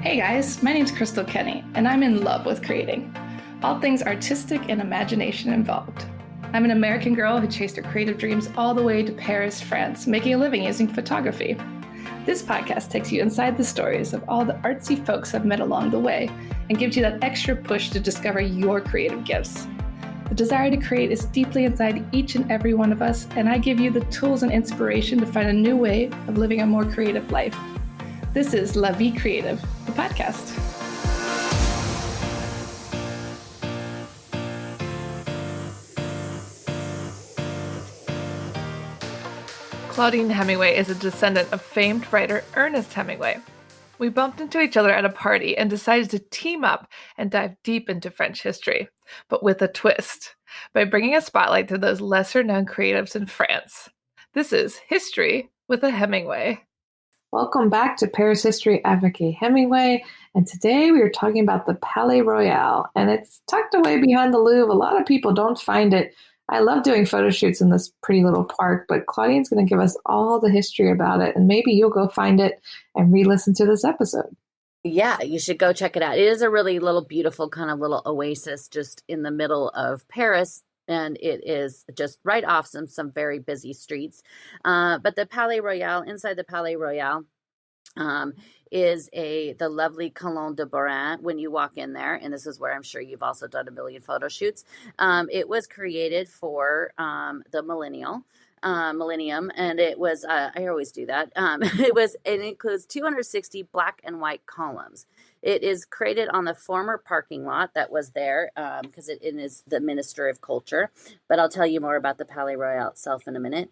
Hey guys, my name's Crystal Kenny, and I'm in love with creating. All things artistic and imagination involved. I'm an American girl who chased her creative dreams all the way to Paris, France, making a living using photography. This podcast takes you inside the stories of all the artsy folks I've met along the way and gives you that extra push to discover your creative gifts. The desire to create is deeply inside each and every one of us, and I give you the tools and inspiration to find a new way of living a more creative life. This is La Vie Creative, the podcast. Claudine Hemingway is a descendant of famed writer Ernest Hemingway. We bumped into each other at a party and decided to team up and dive deep into French history, but with a twist, by bringing a spotlight to those lesser-known creatives in France. This is History with a Hemingway. Welcome back to Paris History, Avec Hemingway, and today we are talking about the Palais Royal, and it's tucked away behind the Louvre. A lot of people don't find it. I love doing photo shoots in this pretty little park, but Claudine's going to give us all the history about it, and maybe you'll go find it and re-listen to this episode. Yeah, you should go check it out. It is a really little beautiful kind of little oasis just in the middle of Paris. And it is just right off some very busy streets. But the Palais Royal, inside the Palais Royal, is the lovely Colonne de Borin when you walk in there. And this is where I'm sure you've also done a million photo shoots. It was created for the millennium, and it was, I always do that. It includes 260 black and white columns. It is created on the former parking lot that was there because it is the Minister of Culture. But I'll tell you more about the Palais Royal itself in a minute.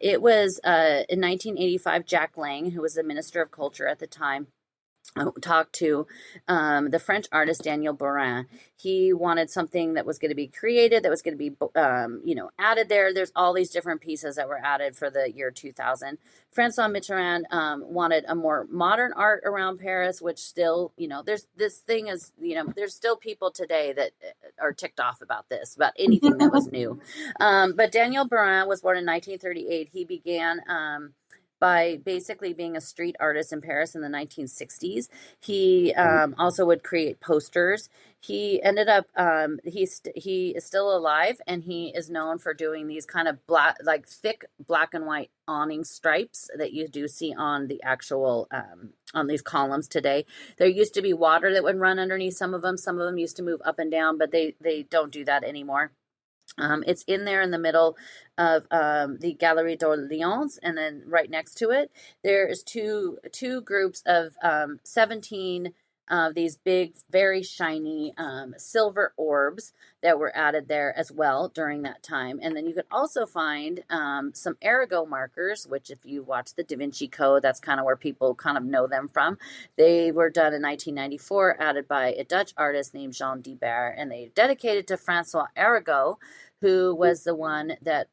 It was in 1985, Jack Lang, who was the Minister of Culture at the time, talked to the French artist Daniel Bourrin. He wanted something that was going to be created, that was going to be, added there. There's all these different pieces that were added for the year 2000. François Mitterrand wanted a more modern art around Paris, which still, there's this thing is, there's still people today that are ticked off about anything that was new. But Daniel Bourrin was born in 1938. He began by basically being a street artist in Paris in the 1960s. He also would create posters. He ended up, he is still alive, and he is known for doing these kind of thick black and white awning stripes that you do see on the actual, on these columns today. There used to be water that would run underneath some of them. Some of them used to move up and down, but they don't do that anymore. It's in there in the middle of the Galerie d'Orléans, and then right next to it, there's two groups of 17 of these big, very shiny silver orbs that were added there as well during that time. And then you could also find some Arago markers, which if you watch the Da Vinci Code, that's kind of where people kind of know them from. They were done in 1994, added by a Dutch artist named Jean Dibert, and they dedicated to François Arago, who was the one that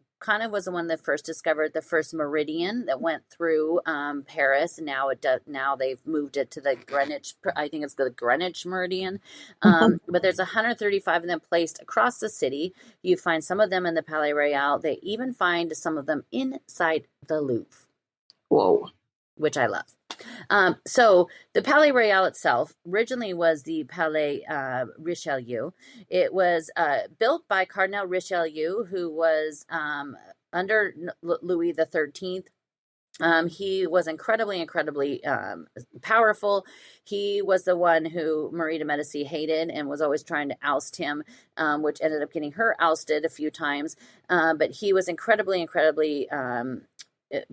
first discovered the first meridian that went through Paris. Now they've moved it to the Greenwich. I think it's the Greenwich meridian. But there's 135 of them placed across the city. You find some of them in the Palais Royal. They even find some of them inside the Louvre. Whoa. Which I love. So the Palais Royal itself originally was the Palais Richelieu. It was built by Cardinal Richelieu, who was under Louis XIII. He was incredibly powerful. He was the one who Marie de Medici hated and was always trying to oust him, which ended up getting her ousted a few times. But he was incredibly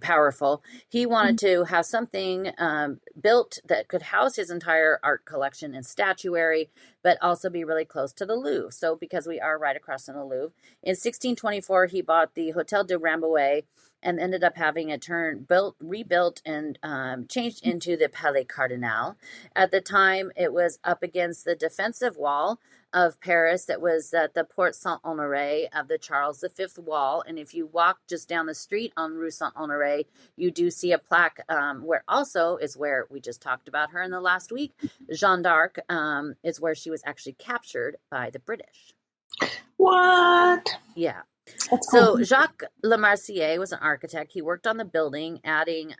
powerful. He wanted to have something built that could house his entire art collection and statuary, but also be really close to the Louvre. So because we are right across from the Louvre, in 1624, he bought the Hotel de Rambouillet and ended up having it rebuilt and changed into the Palais Cardinal. At the time, it was up against the defensive wall of Paris that was at the Porte Saint-Honoré of the Charles V wall. And if you walk just down the street on Rue Saint-Honoré, you do see a plaque where also is where we just talked about her in the last week. Jeanne d'Arc is where she was actually captured by the British. What? Yeah. That's cool. So Jacques Lemercier was an architect. He worked on the building, adding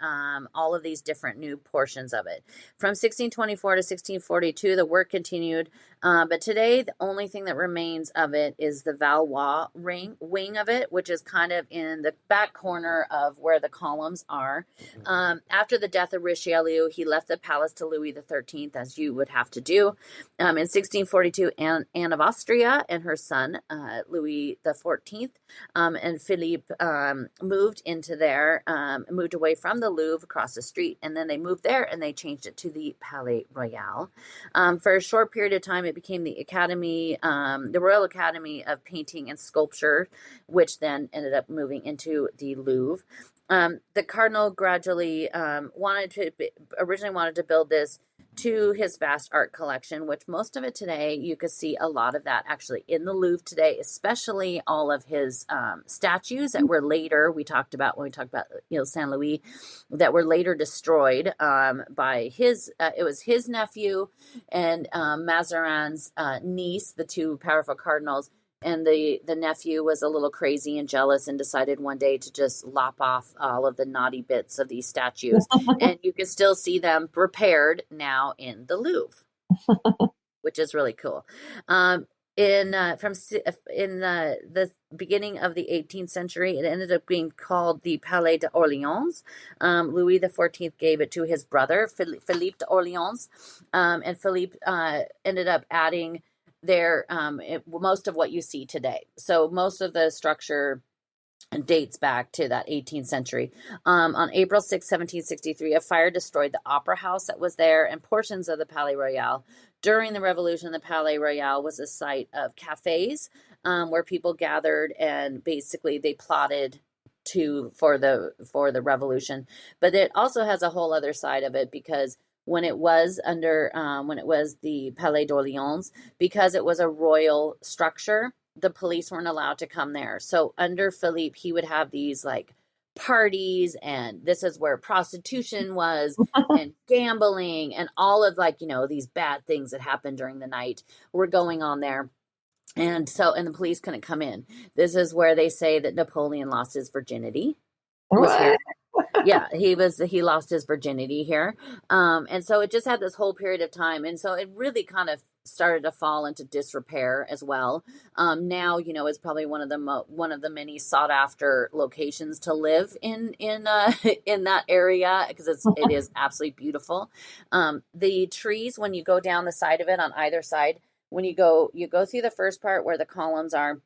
all of these different new portions of it. From 1624 to 1642, the work continued, but today the only thing that remains of it is the Valois wing of it, which is kind of in the back corner of where the columns are. After the death of Richelieu, he left the palace to Louis XIII, as you would have to do. In 1642, Anne of Austria and her son, Louis XIV, and Philippe moved into there, moved away from the Louvre across the street, and then they moved there and they changed it to the Palais Royal. For a short period of time, it became the Academy, the Royal Academy of Painting and Sculpture, which then ended up moving into the Louvre. The cardinal gradually originally wanted to build this to his vast art collection, which most of it today, you could see a lot of that actually in the Louvre today, especially all of his statues that were later, when we talked about Saint Louis, that were later destroyed by it was his nephew and Mazarin's niece, the two powerful cardinals. And the nephew was a little crazy and jealous and decided one day to just lop off all of the naughty bits of these statues. And you can still see them repaired now in the Louvre, which is really cool. In the beginning of the 18th century, it ended up being called the Palais d'Orléans. Louis XIV gave it to his brother, Philippe d'Orléans, and Philippe ended up adding most of what you see today. So most of the structure dates back to that 18th century. On April 6, 1763, a fire destroyed the opera house that was there and portions of the Palais Royal. During the Revolution, the Palais Royal was a site of cafes where people gathered and basically they plotted for the revolution. But it also has a whole other side of it, because when it was the Palais d'Orléans, because it was a royal structure, the police weren't allowed to come there. So under Philippe, he would have these like parties, and this is where prostitution was and gambling and all of these bad things that happened during the night were going on there. And the police couldn't come in. This is where they say that Napoleon lost his virginity. Yeah, he lost his virginity here. And so it just had this whole period of time. And so it really kind of started to fall into disrepair as well. Now, it's probably one of the many sought after locations to live in that area, because it is absolutely beautiful. The trees, when you go down the side of it on either side, when you go through the first part where the columns are,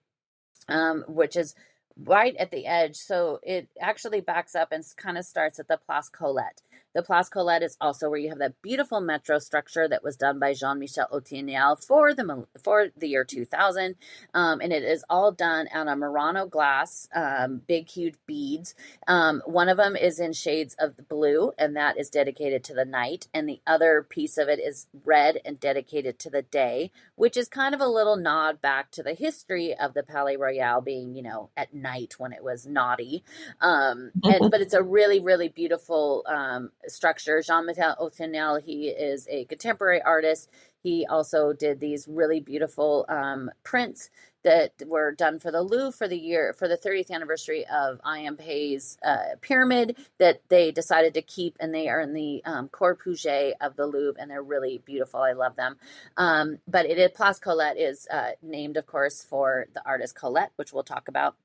which is right at the edge. So it actually backs up and kind of starts at the Place Colette. The Place Colette is also where you have that beautiful metro structure that was done by Jean-Michel Autiniel for the year 2000. And it is all done out of Murano glass, big, huge beads. One of them is in shades of blue, and that is dedicated to the night. And the other piece of it is red and dedicated to the day, which is kind of a little nod back to the history of the Palais Royal being, at night when it was naughty. But it's a really, really beautiful structure. Jean-Michel Autiniel, he is a contemporary artist. He also did these really beautiful prints that were done for the Louvre for the 30th anniversary of I. M. Pei's pyramid that they decided to keep, and they are in the Corps-Puget of the Louvre, and they're really beautiful. I love them. But Place Colette is named, of course, for the artist Colette, which we'll talk about.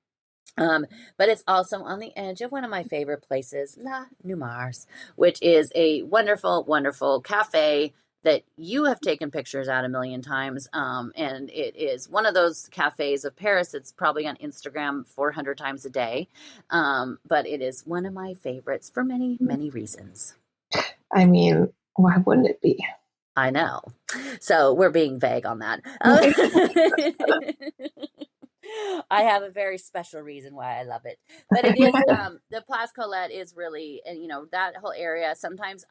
But it's also on the edge of one of my favorite places, La Numars, which is a wonderful, wonderful cafe that you have taken pictures at a million times. And it is one of those cafes of Paris. It's probably on Instagram 400 times a day. But it is one of my favorites for many, many reasons. I mean, why wouldn't it be? I know. So we're being vague on that. I have a very special reason why I love it, but it is the Place Colette is really, and that whole area. Sometimes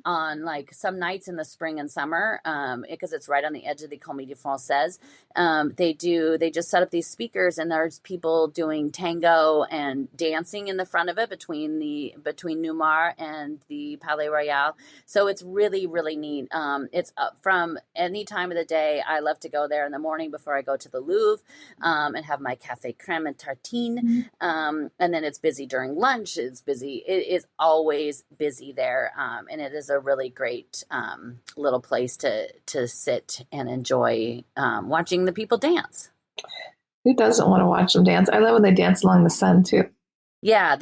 on like some nights in the spring and summer, because it's right on the edge of the Comédie Française. They just set up these speakers, and there's people doing tango and dancing in the front of it between Numar and the Palais Royal. So it's really, really neat. It's from any time of the day. I love to go there in the morning before I go to the Louvre, and have my café crème and tartine. And then it's busy during lunch. It's busy. It is always busy there. And it is a really great little place to sit and enjoy watching the people dance. Who doesn't want to watch them dance? I love when they dance along the Seine too. Yeah,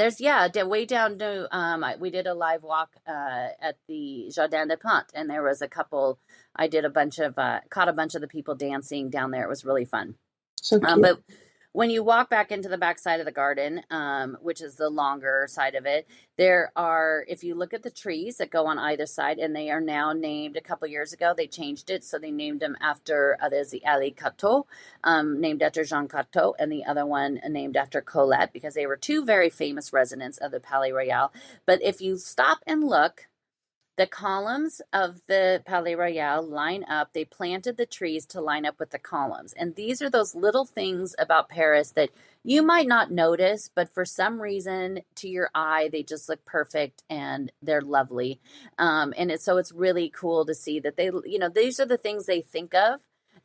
way down to we did a live walk at the Jardin des Plantes, and there was a couple. I did caught a bunch of the people dancing down there. It was really fun. So cute. But when you walk back into the back side of the garden, which is the longer side of it, if you look at the trees that go on either side, and they are now named, a couple years ago, they changed it. So they named them after, there's the Allée Cocteau, named after Jean Cocteau, and the other one named after Colette, because they were two very famous residents of the Palais Royal. But if you stop and look, the columns of the Palais Royal line up. They planted the trees to line up with the columns. And these are those little things about Paris that you might not notice, but for some reason to your eye, they just look perfect and they're lovely. So it's really cool to see that these are the things they think of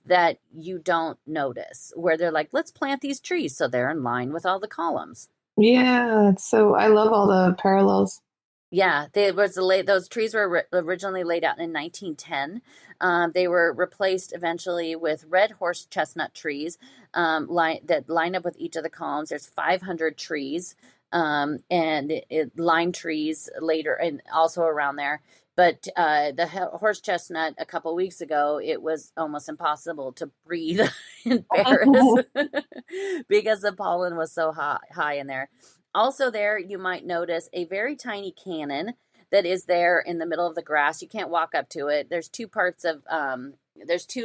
that you don't notice, where they're like, let's plant these trees so they're in line with all the columns. Yeah, so I love all the parallels. Yeah, those trees were originally laid out in 1910. They were replaced eventually with red horse chestnut trees that line up with each of the columns. There's 500 trees, and lime trees later and also around there. But the horse chestnut, a couple weeks ago, it was almost impossible to breathe in Paris because the pollen was so high in there. Also there, you might notice a very tiny cannon that is there in the middle of the grass. You can't walk up to it. There's two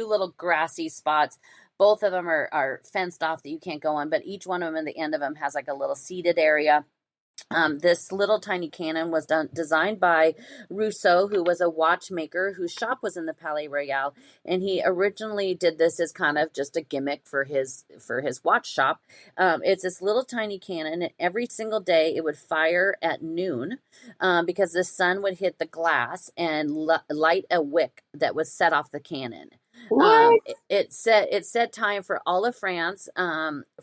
little grassy spots. Both of them are fenced off that you can't go on, but each one of them, in the end of them, has like a little seated area. This little tiny cannon was designed by Rousseau, who was a watchmaker whose shop was in the Palais Royal, and he originally did this as kind of just a gimmick for his watch shop. It's this little tiny cannon, and every single day it would fire at noon, because the sun would hit the glass and light a wick that was set off the cannon. What? It set time for all of France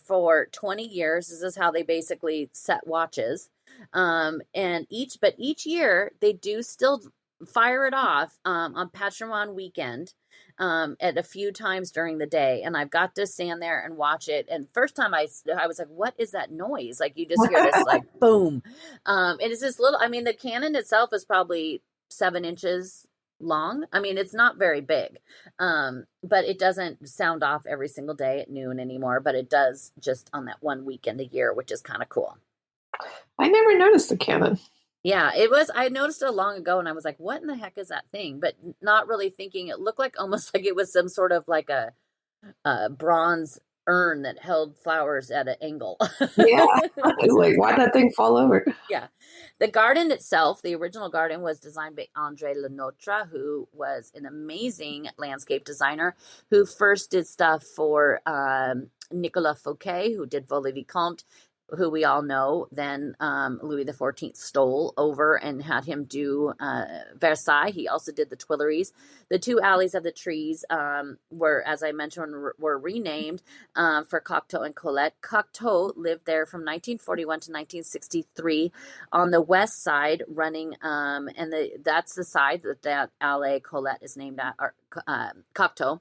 for 20 years. This is how they basically set watches. And each year they do still fire it off on Patrimon weekend at a few times during the day. And I've got to stand there and watch it. And first time I was like, what is that noise? Like you just hear this like boom. And it's this little, I mean, the cannon itself is probably 7 inches long. I mean, it's not very big, but it doesn't sound off every single day at noon anymore, but it does just on that one weekend a year, which is kind of cool. I never noticed the cannon. Yeah, I noticed it long ago and I was like, what in the heck is that thing? But not really thinking. It looked like almost like it was some sort of like a bronze urn that held flowers at an angle. Yeah. It's like, why'd that thing fall over? Yeah. The garden itself, the original garden, was designed by André Lenotre, who was an amazing landscape designer who first did stuff for Nicolas Fouquet, who did Vaux-le-Vicomte, who we all know. Then Louis XIV stole over and had him do Versailles. He also did the Tuileries. The two alleys of the trees were, as I mentioned, were renamed for Cocteau and Colette. Cocteau lived there from 1941 to 1963 on the west side, running, and that's the side that Allée Colette is named at, or Cocteau.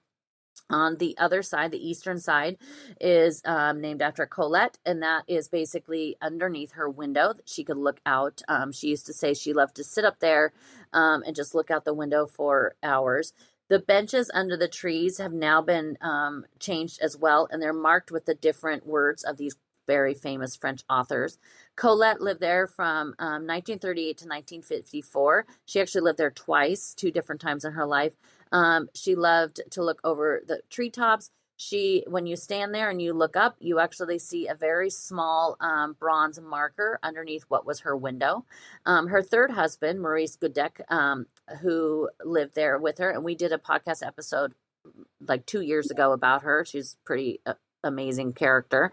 On the other side, the eastern side, is named after Colette, and that is basically underneath her window that she could look out. She used to say she loved to sit up there and just look out the window for hours. The benches under the trees have now been changed as well, and they're marked with the different words of these very famous French authors. Colette lived there from 1938 to 1954. She actually lived there twice, 2 different times in her life. She loved to look over the treetops. when you stand there and you look up, you actually see a very small bronze marker underneath what was her window. Her third husband, Maurice Godec, who lived there with her, and we did a podcast episode like 2 years ago about her. She's pretty amazing character.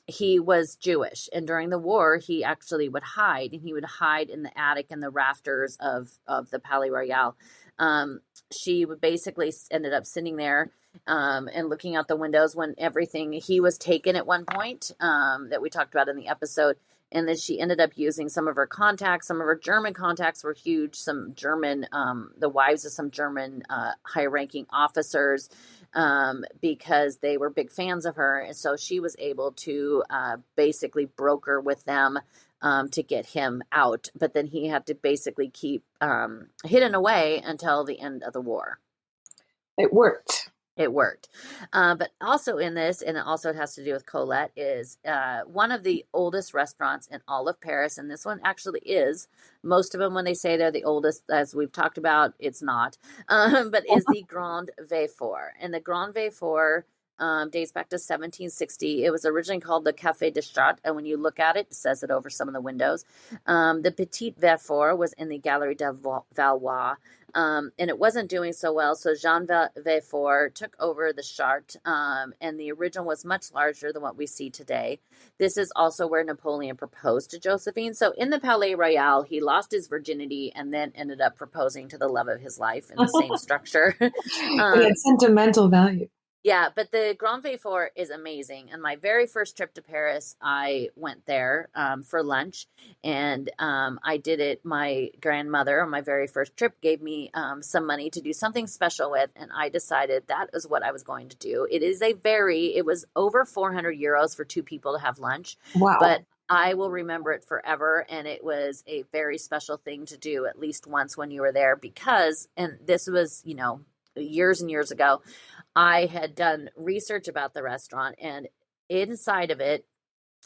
He was Jewish, and during the war, he actually would hide, and he would hide in the attic and the rafters of the Palais Royal. She would basically ended up sitting there and looking out the windows when he was taken at one point that we talked about in the episode. And then she ended up using some of her contacts. Some of her German contacts were huge. Some German, the wives of some German high-ranking officers, because they were big fans of her. And so she was able to basically broker with them to get him out. But then he had to basically keep hidden away until the end of the war. It worked. It worked. But also in this, and it also has to do with Colette, is one of the oldest restaurants in all of Paris. And this one actually is. Most of them, when they say they're the oldest, as we've talked about, it's not. But is the Grand Veilleur. And the Grand Veilleur dates back to 1760. It was originally called the Café de Charte. And when you look at it, it says it over some of the windows. The Petit Veilleur was in the Galerie de Valois. And it wasn't doing so well. So Jean Veilleur took over the Charte, and the original was much larger than what we see today. This is also where Napoleon proposed to Josephine. So in the Palais Royal, he lost his virginity and then ended up proposing to the love of his life in the same structure. It had sentimental value. Yeah, but the Grand Veilleur is amazing. And my very first trip to Paris, I went there for lunch, and I did it. My grandmother on my very first trip gave me some money to do something special with, and I decided that is what I was going to do. It was over 400 euros for two people to have lunch. Wow. But I will remember it forever, and it was a very special thing to do at least once when you were there because, and this was, years and years ago, I had done research about the restaurant, and inside of it,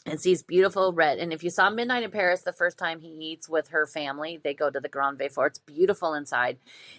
it's these beautiful red. And if you saw Midnight in Paris, the first time he eats with her family, they go to the Grand Veilleur. It's beautiful inside.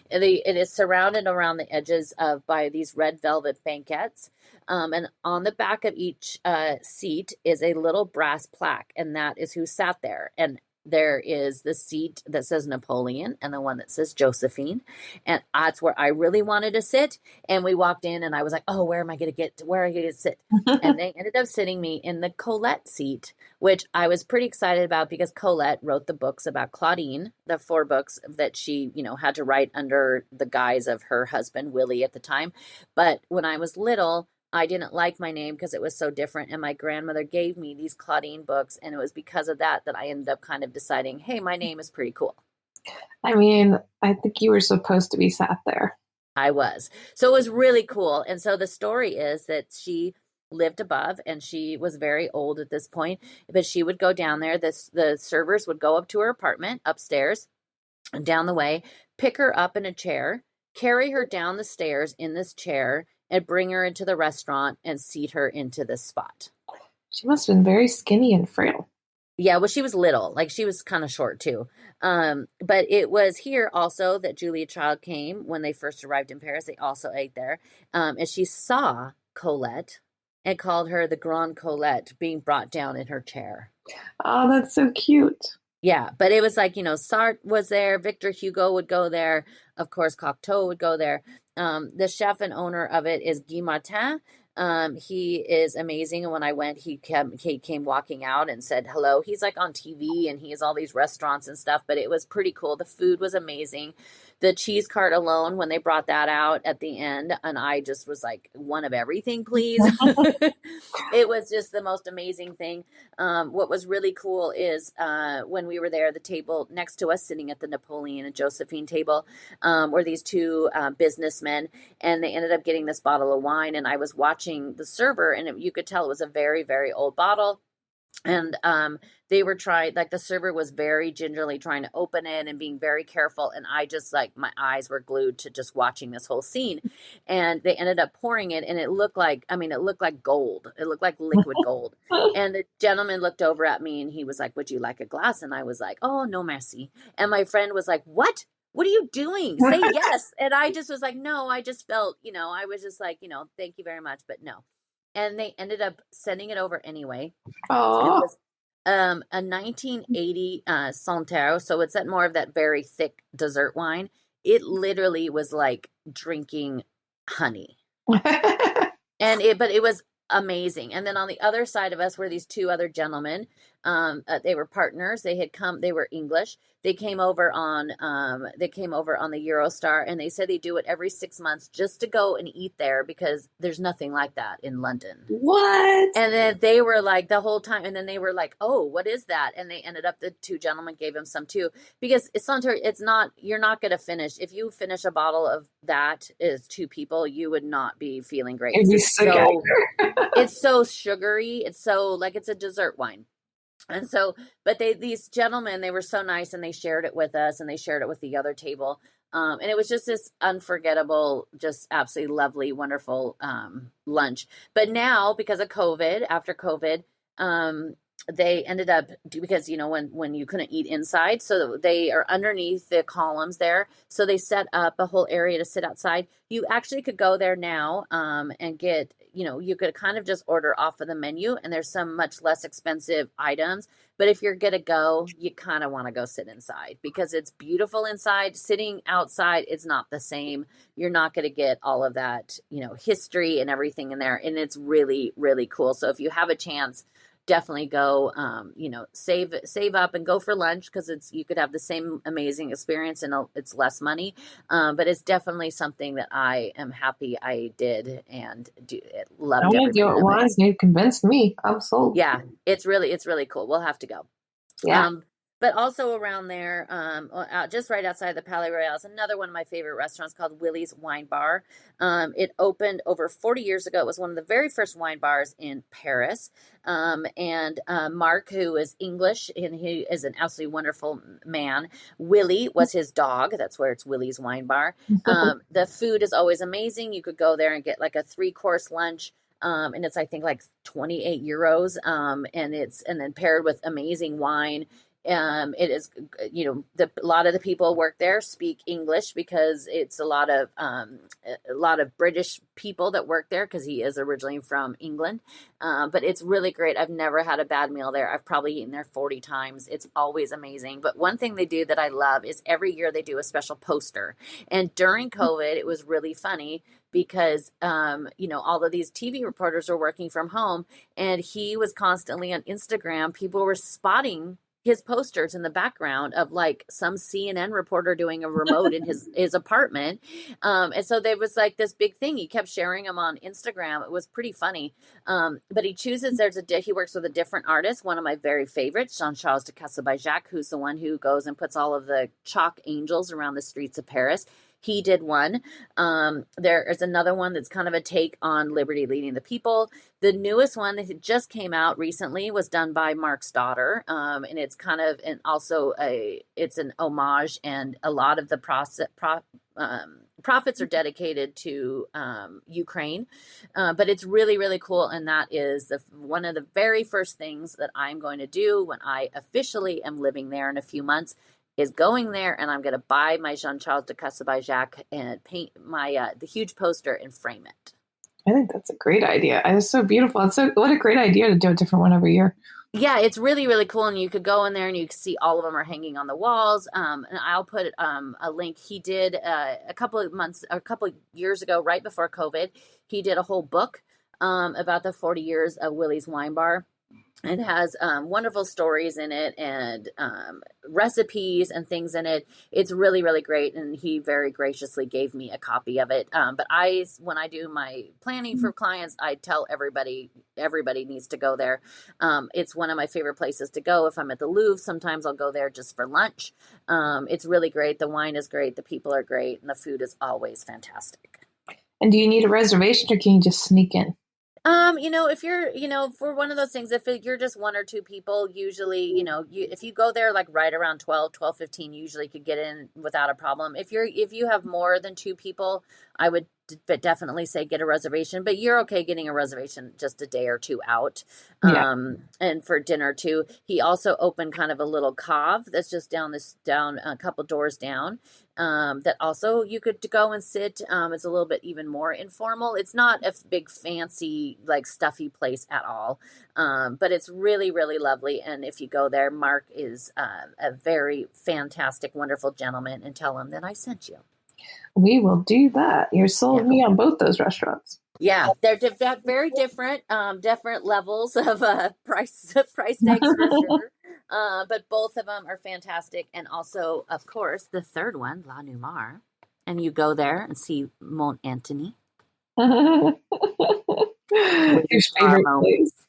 It is surrounded around the edges by these red velvet banquettes. And on the back of each seat is a little brass plaque, and that is who sat there. And there is the seat that says Napoleon and the one that says Josephine. And that's where I really wanted to sit. And we walked in and I was like, oh, where am I going to sit? And they ended up sitting me in the Colette seat, which I was pretty excited about because Colette wrote the books about Claudine, the 4 books that she, had to write under the guise of her husband, Willie, at the time. But when I was little, I didn't like my name because it was so different. And my grandmother gave me these Claudine books. And it was because of that I ended up kind of deciding, hey, my name is pretty cool. I mean, I think you were supposed to be sat there. I was. So it was really cool. And so the story is that she lived above and she was very old at this point, but she would go down there. The servers would go up to her apartment upstairs and down the way, pick her up in a chair, carry her down the stairs in this chair, and bring her into the restaurant and seat her into this spot. She must have been very skinny and frail. Yeah, well, she was little. Like, she was kind of short, too. But it was here also that Julia Child came when they first arrived in Paris. They also ate there. And she saw Colette and called her the Grande Colette being brought down in her chair. Oh, that's so cute. Yeah, but it was like, Sartre was there. Victor Hugo would go there. Of course, Cocteau would go there. The chef and owner of it is Guy Martin. He is amazing. And when I went, he came walking out and said hello. He's like on TV and he has all these restaurants and stuff, but it was pretty cool. The food was amazing. The cheese cart alone, when they brought that out at the end, and I just was like, one of everything, please. It was just the most amazing thing. What was really cool is when we were there, the table next to us, sitting at the Napoleon and Josephine table, were these 2 businessmen, and they ended up getting this bottle of wine, and I was watching the server, and you could tell it was a very, very old bottle. And they were trying, like the server was very gingerly trying to open it and being very careful. And I just like, my eyes were glued to just watching this whole scene. And they ended up pouring it, and it looked like gold. It looked like liquid gold. And the gentleman looked over at me and he was like, would you like a glass? And I was like, oh, no, merci. And my friend was like, what? what are you doing? Say yes. And I just was like, no, I just felt, I was just like, thank you very much, but no. And they ended up sending it over anyway. It Oh, was a 1980 Santerre, so it's that more of that very thick dessert wine. It literally was like drinking honey. But it was amazing. And then on the other side of us were these two other gentlemen. They were partners. They were English. They came over on the Eurostar, and they said they do it every 6 months just to go and eat there because there's nothing like that in London. what? And then they were like the whole time, and then they were like, "Oh, what is that?" And they ended up, the two gentlemen gave him some too, because you're not going to finish. If you finish a bottle of that as two people, you would not be feeling great. It'd be so It's so sugary. It's so like it's a dessert wine. And so, but these gentlemen, they were so nice, and they shared it with us, and they shared it with the other table. And it was just this unforgettable, just absolutely lovely, wonderful lunch. But now, because of COVID, after COVID, they ended up, because when you couldn't eat inside, so they are underneath the columns there, so they set up a whole area to sit outside. You actually could go there now and get, you could kind of just order off of the menu, and there's some much less expensive items. But if you're gonna go, you kind of want to go sit inside because it's beautiful inside. Sitting outside is not the same. You're not going to get all of that history and everything in there, and it's really, really cool. So if you have a chance, definitely go, save up and go for lunch, because you could have the same amazing experience and it's less money. But it's definitely something that I am happy I did and loved. I'm gonna do it once. You convinced me. I'm sold. Yeah, it's really cool. We'll have to go. Yeah. But also around there, just right outside the Palais Royal, is another one of my favorite restaurants called Willie's Wine Bar. It opened over 40 years ago. It was one of the very first wine bars in Paris. And Mark, who is English, and he is an absolutely wonderful man. Willie was his dog. That's where it's Willie's Wine Bar. The food is always amazing. You could go there and get like a 3-course lunch. And it's, I think, like 28 euros. And then paired with amazing wine. It is, a lot of the people work there speak English, because it's a lot of British people that work there, because he is originally from England. But it's really great. I've never had a bad meal there. I've probably eaten there 40 times. It's always amazing. But one thing they do that I love is every year they do a special poster. And during COVID, it was really funny because, all of these TV reporters were working from home, and he was constantly on Instagram. People were spotting his posters in the background of like some CNN reporter doing a remote in his apartment. And so there was like this big thing. He kept sharing them on Instagram. It was pretty funny. But he chooses, he works with a different artist. One of my very favorites, Jean-Charles de Castelbajac, who's the one who goes and puts all of the chalk angels around the streets of Paris. He did one. There is another one that's kind of a take on Liberty Leading the People. The newest one that just came out recently was done by Mark's daughter. And it's kind of, and also it's an homage, and a lot of the profits are dedicated to Ukraine. But it's really, really cool. And that is one of the very first things that I'm going to do when I officially am living there in a few months, is going there, and I'm going to buy my Jean-Charles de Castelbajac and paint the huge poster and frame it. I think that's a great idea. It's so beautiful. What a great idea to do a different one every year. Yeah, it's really, really cool. And you could go in there and you can see all of them are hanging on the walls. And I'll put a link. He did a couple of years ago, right before COVID, he did a whole book about the 40 years of Willie's Wine Bar. It has wonderful stories in it, and recipes and things in it. It's really, really great. And he very graciously gave me a copy of it. But when I do my planning for clients, I tell everybody needs to go there. It's one of my favorite places to go. If I'm at the Louvre, sometimes I'll go there just for lunch. It's really great. The wine is great. The people are great. And the food is always fantastic. And do you need a reservation, or can you just sneak in? If you're, for one of those things, if you're just one or two people, usually, if you go there like right around 12:15, usually could get in without a problem. If you have more than two people, I would but definitely say get a reservation, but you're okay getting a reservation just a day or two out. Yeah. And for dinner too. He also opened kind of a little cave that's just down a couple doors down. That also you could go and sit. It's a little bit even more informal. It's not a big fancy like stuffy place at all. But it's really, really lovely. And if you go there, Mark is a very fantastic, wonderful gentleman, and tell him that I sent you. We will do that. You sold me on both those restaurants. Yeah, they're very different, different levels of price tags for sure. But both of them are fantastic. And also, of course, the third one, La Numar. And you go there and see Mont Antony. Your favorite place.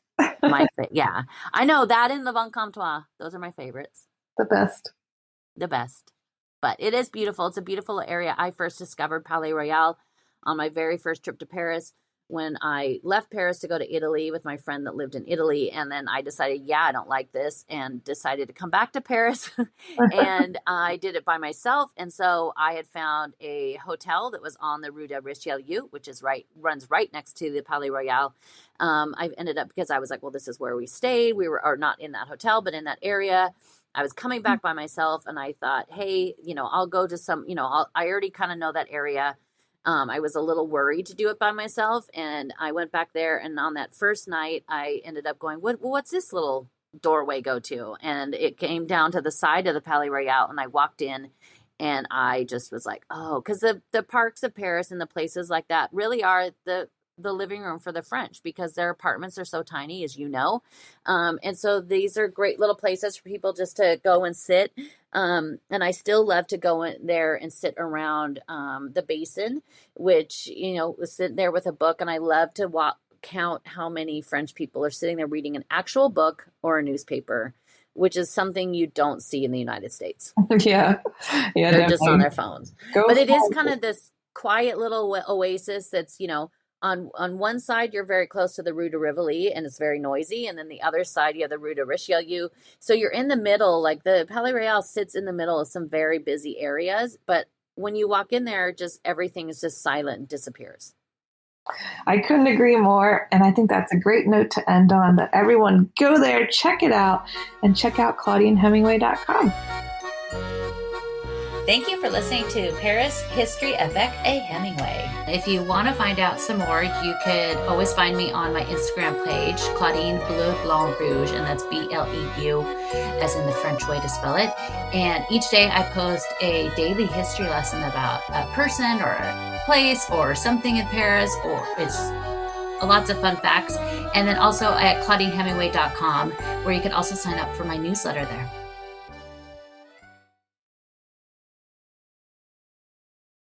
Yeah. I know that in the Vin Comtois. Those are my favorites. The best. But it is beautiful. It's a beautiful area. I first discovered Palais Royal on my very first trip to Paris when I left Paris to go to Italy with my friend that lived in Italy. And then I decided, I don't like this, and decided to come back to Paris. And I did it by myself. And so I had found a hotel that was on the Rue de Richelieu, which is runs right next to the Palais Royal. I ended up, because I was like, well, this is where we stayed. We were not in that hotel, but in that area. I was coming back by myself, and I thought, hey, I'll go to some, I already kind of know that area. I was a little worried to do it by myself, and I went back there, and on that first night, I ended up going, what's this little doorway go to? And it came down to the side of the Palais Royal, and I walked in, and I just was like, oh, because the parks of Paris and the places like that really are the living room for the French, because their apartments are so tiny, as you know. And so these are great little places for people just to go and sit. And I still love to go in there and sit around the basin, which, sit there with a book. And I love to count how many French people are sitting there reading an actual book or a newspaper, which is something you don't see in the United States. Yeah. They're definitely. just on their phones. But it is kind of this quiet little oasis that's, on one side, you're very close to the Rue de Rivoli, and it's very noisy. And then the other side, you have the Rue de Richelieu. So you're in the middle, like the Palais Royal sits in the middle of some very busy areas. But when you walk in there, just everything is just silent and disappears. I couldn't agree more. And I think that's a great note to end on, that everyone go there, check it out, and check out ClaudineHemingway.com. Thank you for listening to Paris History Avec a Hemingway. If you want to find out some more, you could always find me on my Instagram page, Claudine Bleu Blanc Rouge, and that's BLEU, as in the French way to spell it. And each day I post a daily history lesson about a person or a place or something in Paris, or it's lots of fun facts. And then also at ClaudineHemingway.com, where you can also sign up for my newsletter there.